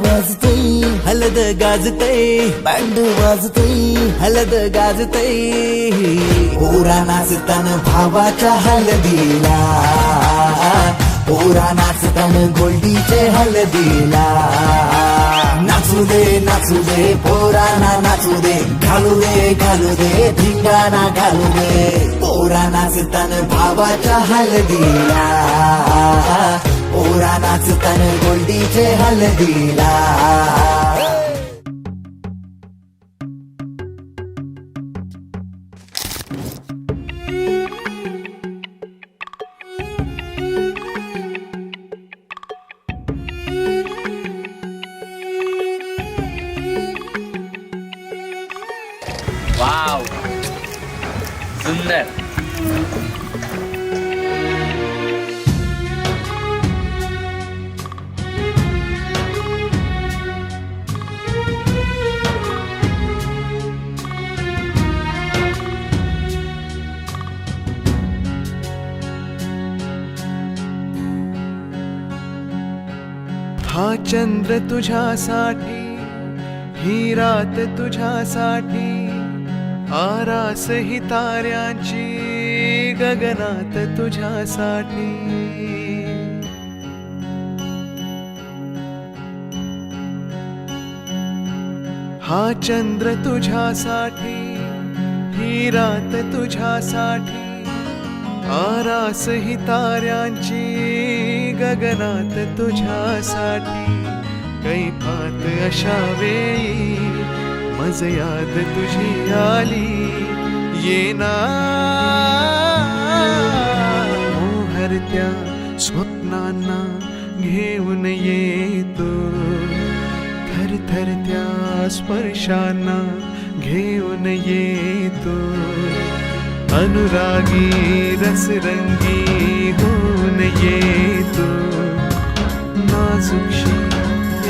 वाजतोय हलद गाजतय, band वाजतोय हलद गाजतय. पोरा नाचताना भावाच्या हलदीला, पोरा नाचताना गोल्डीचे हलदीला. नाचू दे पोरांना नाचू दे, घालू दे धिंगाणा घालू दे. पोरा नाचताना भावाच्या हलदीला, पोरा नाचताना गोल्डीचे हलदीला. वाव, सुंदर. हा चंद्र तुझ्यासाठी, ही रात तुझ्यासाठी, आरास ही ताऱ्यांची गगनात तुझ्यासाठी. हा चंद्र तुझ्यासाठी, ही रात तुझ्यासाठी, आरास ही ताऱ्यांची गगनात तुझ्यासाठी. कैफात अशा वेळी मज याद तुझी आली, येना मोहरत्या स्वप्नांना घेऊन येतो, थरथरत्या स्पर्शांना घेऊन येतो. अनुरागी रसरंगी होऊन येतो, नाजुकशी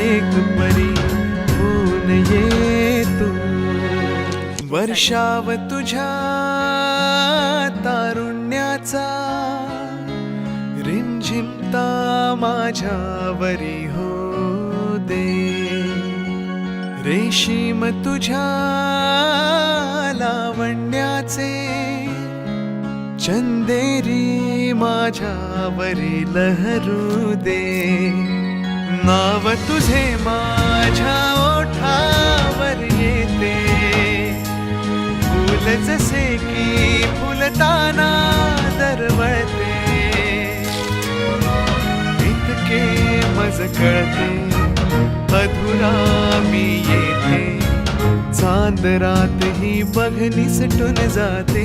एक परी होऊन येतो. वर्षाव तुझ्या तारुण्याचा, रिमझिमता माझ्यावरी हो दे. रेशीम तुझ्या लावण्याचे, चंदेरी माझ्यावरी लहरू दे. नाव तुझे माझ्या ओठावर येते, फुल जसे की फुलताना दरवळते. इतके मज कळते अधुरा मी येथे, चांद रात ही बघनी सटून जाते.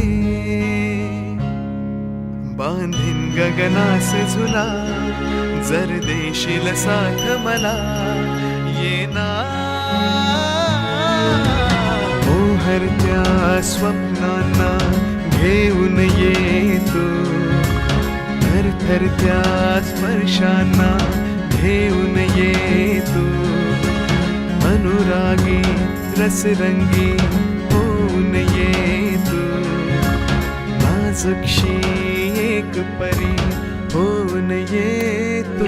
बांधीन गगनास झुला, जर देशील साथ मला, येना मोहरत्या स्वप्नांना घेऊन येतो, थरथरत्या स्पर्शांना घेऊन येतो. अनुरागी रसरंगी होऊन येतो, नाजुकशी एक परी होऊन येतो.